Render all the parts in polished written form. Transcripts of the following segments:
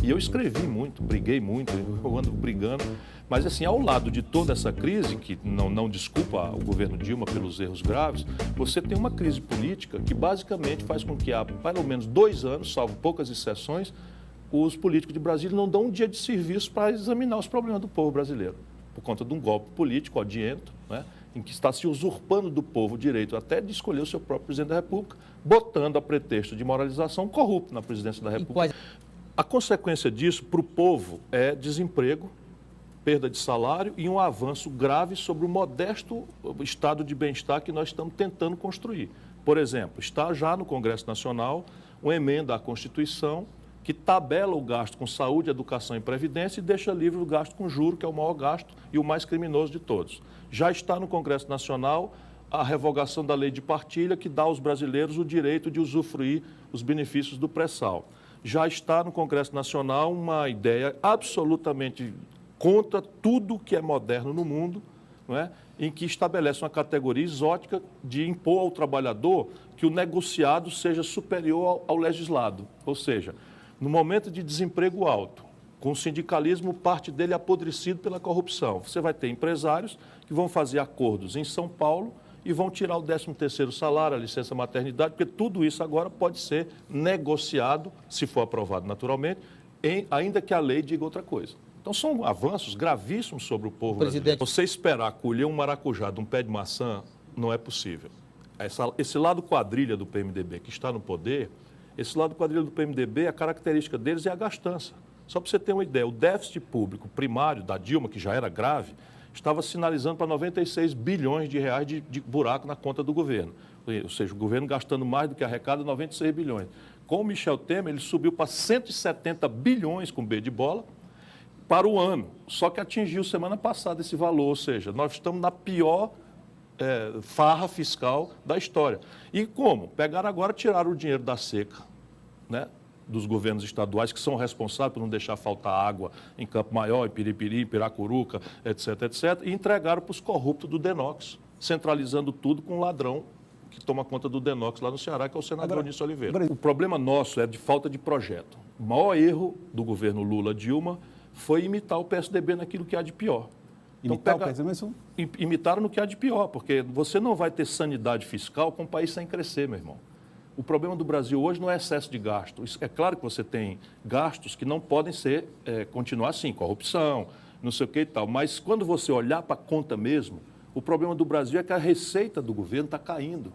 E eu escrevi muito, briguei muito, eu ando brigando, mas assim, ao lado de toda essa crise, que não desculpa o governo Dilma pelos erros graves, você tem uma crise política que basicamente faz com que há pelo menos 2 anos, salvo poucas exceções, os políticos de Brasília não dão um dia de serviço para examinar os problemas do povo brasileiro, por conta de um golpe político odiento, né, em que está se usurpando do povo o direito até de escolher o seu próprio presidente da República, botando a pretexto de moralização corrupto na presidência da República. A consequência disso para o povo é desemprego, perda de salário e um avanço grave sobre o modesto estado de bem-estar que nós estamos tentando construir. Por exemplo, está já no Congresso Nacional uma emenda à Constituição que tabela o gasto com saúde, educação e previdência e deixa livre o gasto com juro, que é o maior gasto e o mais criminoso de todos. Já está no Congresso Nacional a revogação da lei de partilha, que dá aos brasileiros o direito de usufruir os benefícios do pré-sal. Já está no Congresso Nacional uma ideia absolutamente contra tudo que é moderno no mundo, não é? Em que estabelece uma categoria exótica de impor ao trabalhador que o negociado seja superior ao legislado. Ou seja, no momento de desemprego alto, com o sindicalismo, parte dele apodrecido pela corrupção, você vai ter empresários que vão fazer acordos em São Paulo e vão tirar o 13º salário, a licença maternidade, porque tudo isso agora pode ser negociado, se for aprovado naturalmente, ainda que a lei diga outra coisa. Então são avanços gravíssimos sobre o povo brasileiro. Você esperar colher um maracujá de um pé de maçã não é possível. Esse lado quadrilha do PMDB que está no poder, esse lado quadrilha do PMDB, a característica deles é a gastança. Só para você ter uma ideia, o déficit público primário da Dilma, que já era grave, estava sinalizando para 96 bilhões de reais de buraco na conta do governo. Ou seja, o governo gastando mais do que arrecada, 96 bilhões. Com o Michel Temer, ele subiu para 170 bilhões com B de bola para o ano. Só que atingiu semana passada esse valor, ou seja, nós estamos na pior farra fiscal da história. E como? Pegaram agora, tiraram o dinheiro da seca, né? Dos governos estaduais, que são responsáveis por não deixar faltar água em Campo Maior, em Piripiri, Piracuruca, etc., etc., e entregaram para os corruptos do Denox, centralizando tudo com um ladrão que toma conta do Denox lá no Ceará, que é o senador Onísio Oliveira. O problema nosso é de falta de projeto. O maior erro do governo Lula-Dilma foi imitar o PSDB naquilo que há de pior. Imitaram no que há de pior, porque você não vai ter sanidade fiscal com o país sem crescer, meu irmão. O problema do Brasil hoje não é excesso de gasto. É claro que você tem gastos que não podem continuar assim, corrupção, não sei o que e tal. Mas quando você olhar para a conta mesmo, o problema do Brasil é que a receita do governo está caindo,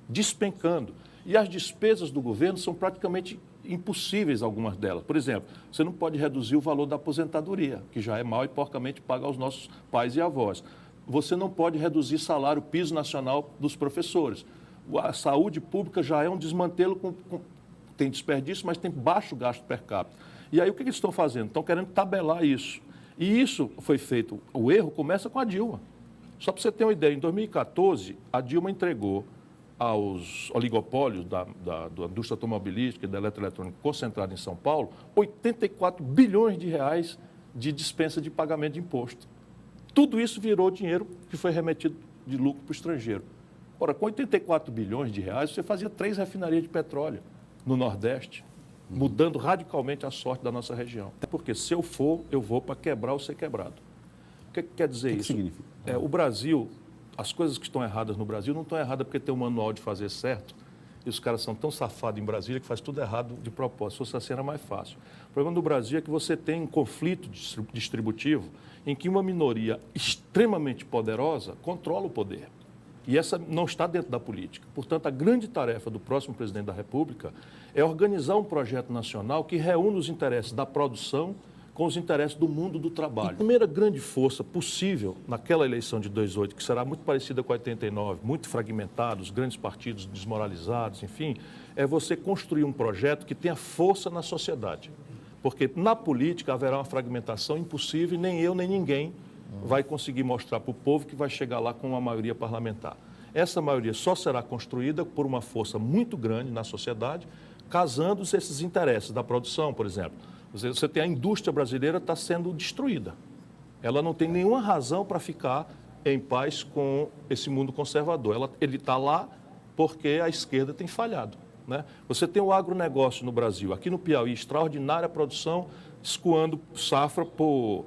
despencando. E as despesas do governo são praticamente impossíveis, algumas delas. Por exemplo, você não pode reduzir o valor da aposentadoria, que já é mal e porcamente paga aos nossos pais e avós. Você não pode reduzir salário, piso nacional dos professores. A saúde pública já é um desmantelo, tem desperdício, mas tem baixo gasto per capita. E aí o que eles estão fazendo? Estão querendo tabelar isso. E isso foi feito, o erro começa com a Dilma. Só para você ter uma ideia, em 2014, a Dilma entregou aos oligopólios da indústria automobilística e da eletroeletrônica concentrada em São Paulo, 84 bilhões de reais de dispensa de pagamento de imposto. Tudo isso virou dinheiro que foi remetido de lucro para o estrangeiro. Ora, com 84 bilhões de reais, você fazia 3 refinarias de petróleo no Nordeste, mudando radicalmente a sorte da nossa região. Porque se eu for, eu vou para quebrar ou ser quebrado. O que quer dizer isso? O que significa? O Brasil, as coisas que estão erradas no Brasil não estão erradas porque tem um manual de fazer certo e os caras são tão safados em Brasília que faz tudo errado de propósito. Se fosse assim, era mais fácil. O problema do Brasil é que você tem um conflito distributivo em que uma minoria extremamente poderosa controla o poder. E essa não está dentro da política. Portanto, a grande tarefa do próximo presidente da República é organizar um projeto nacional que reúna os interesses da produção com os interesses do mundo do trabalho. A primeira grande força possível naquela eleição de 2008, que será muito parecida com a 89, muito fragmentada, os grandes partidos desmoralizados, enfim, é você construir um projeto que tenha força na sociedade. Porque na política haverá uma fragmentação impossível e nem eu, nem ninguém vai conseguir mostrar para o povo que vai chegar lá com uma maioria parlamentar. Essa maioria só será construída por uma força muito grande na sociedade, casando esses interesses da produção, por exemplo. Você tem a indústria brasileira está sendo destruída. Ela não tem nenhuma razão para ficar em paz com esse mundo conservador. Ele está lá porque a esquerda tem falhado, né? Você tem o agronegócio no Brasil, aqui no Piauí, extraordinária produção, escoando safra por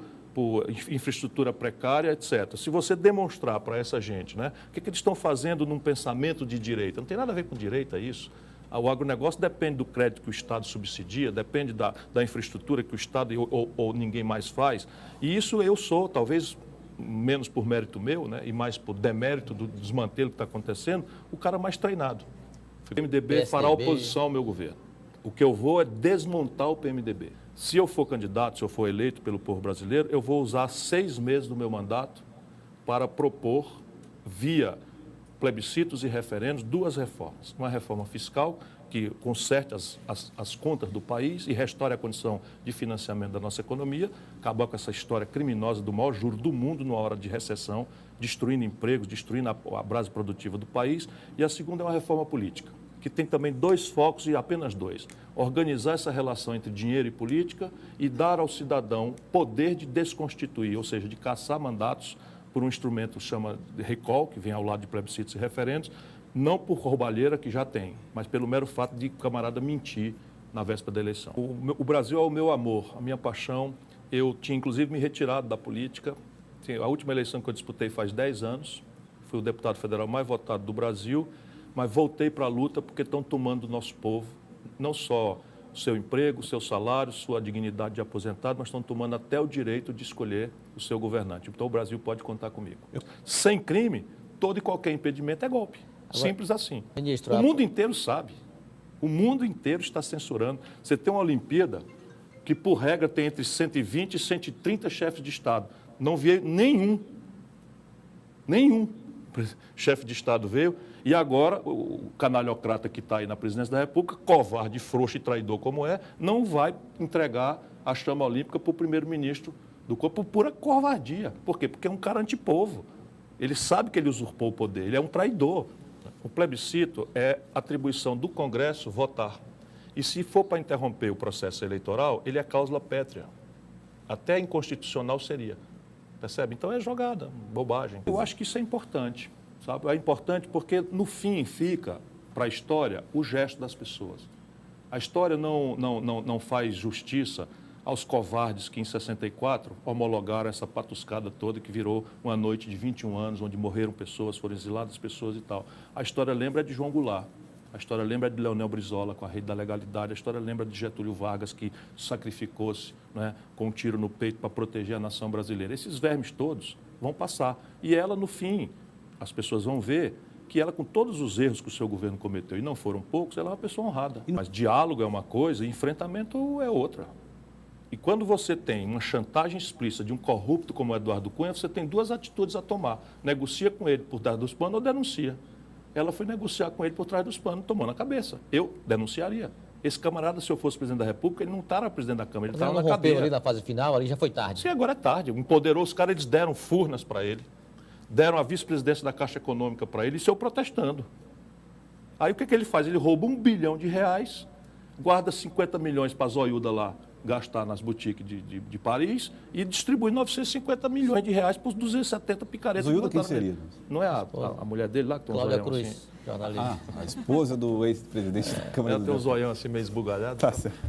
infraestrutura precária, etc. Se você demonstrar para essa gente, né, o que eles estão fazendo num pensamento de direita, não tem nada a ver com direita isso. O agronegócio depende do crédito que o Estado subsidia, depende da infraestrutura que o Estado ou ninguém mais faz. E isso eu sou, talvez menos por mérito meu, né, e mais por demérito do desmantelo que está acontecendo, o cara mais treinado. O PMDB fará oposição ao meu governo. O que eu vou é desmontar o PMDB. Se eu for candidato, se eu for eleito pelo povo brasileiro, eu vou usar 6 meses do meu mandato para propor, via plebiscitos e referendos, 2 reformas. Uma reforma fiscal, que conserte as contas do país e restaure a condição de financiamento da nossa economia, acabar com essa história criminosa do maior juro do mundo numa hora de recessão, destruindo empregos, destruindo a base produtiva do país. E a segunda é uma reforma política, que tem também 2 focos e apenas 2. Organizar essa relação entre dinheiro e política e dar ao cidadão poder de desconstituir, ou seja, de caçar mandatos por um instrumento que chama de recall, que vem ao lado de plebiscitos e referendos, não por roubalheira, que já tem, mas pelo mero fato de o camarada mentir na véspera da eleição. O Brasil é o meu amor, a minha paixão. Eu tinha, inclusive, me retirado da política. A última eleição que eu disputei faz 10 anos. Fui o deputado federal mais votado do Brasil, mas voltei para a luta porque estão tomando do nosso povo, não só o seu emprego, o seu salário, sua dignidade de aposentado, mas estão tomando até o direito de escolher o seu governante. Então o Brasil pode contar comigo. Sem crime, todo e qualquer impedimento é golpe. Simples assim. Ministro, o mundo inteiro sabe. O mundo inteiro está censurando. Você tem uma Olimpíada que, por regra, tem entre 120 e 130 chefes de Estado. Não veio nenhum chefe de Estado veio. E agora, o canalhocrata que está aí na presidência da República, covarde, frouxo e traidor como é, não vai entregar a chama olímpica para o primeiro-ministro do corpo por pura covardia. Por quê? Porque é um cara antipovo. Ele sabe que ele usurpou o poder, ele é um traidor. O plebiscito é atribuição do Congresso votar. E se for para interromper o processo eleitoral, ele é cláusula pétrea. Até inconstitucional seria. Percebe? Então é jogada, bobagem. Eu acho que isso é importante, sabe? É importante porque, no fim, fica para a história o gesto das pessoas. A história não faz justiça aos covardes que, em 64, homologaram essa patuscada toda que virou uma noite de 21 anos, onde morreram pessoas, foram exiladas pessoas e tal. A história lembra de João Goulart. A história lembra de Leonel Brizola, com a rede da legalidade. A história lembra de Getúlio Vargas, que sacrificou-se, né, com um tiro no peito para proteger a nação brasileira. Esses vermes todos vão passar. E ela, no fim, as pessoas vão ver que ela, com todos os erros que o seu governo cometeu, e não foram poucos, ela é uma pessoa honrada. Mas diálogo é uma coisa e enfrentamento é outra. E quando você tem uma chantagem explícita de um corrupto como o Eduardo Cunha, você tem 2 atitudes a tomar. Negocia com ele por trás dos panos ou denuncia. Ela foi negociar com ele por trás dos panos, tomou na cabeça. Eu denunciaria. Esse camarada, se eu fosse presidente da República, ele não estava presidente da Câmara, ele estava na cadeia. Ali na fase final, ali já foi tarde. Sim, agora é tarde. Empoderou os caras, eles deram Furnas para ele, deram a vice-presidência da Caixa Econômica para ele, e saiu protestando. Aí o que ele faz? Ele rouba R$1 bilhão, guarda 50 milhões para a zoiuda lá gastar nas boutiques de Paris e distribui 950 milhões de reais para os 270 picaretas. Zoiuda quem seria? Não é a mulher dele lá que tem um Cláudia zoião Cruz, assim? jornalista. A esposa do ex-presidente da Câmara Ela tem um zoião assim meio esbugalhado. Tá certo.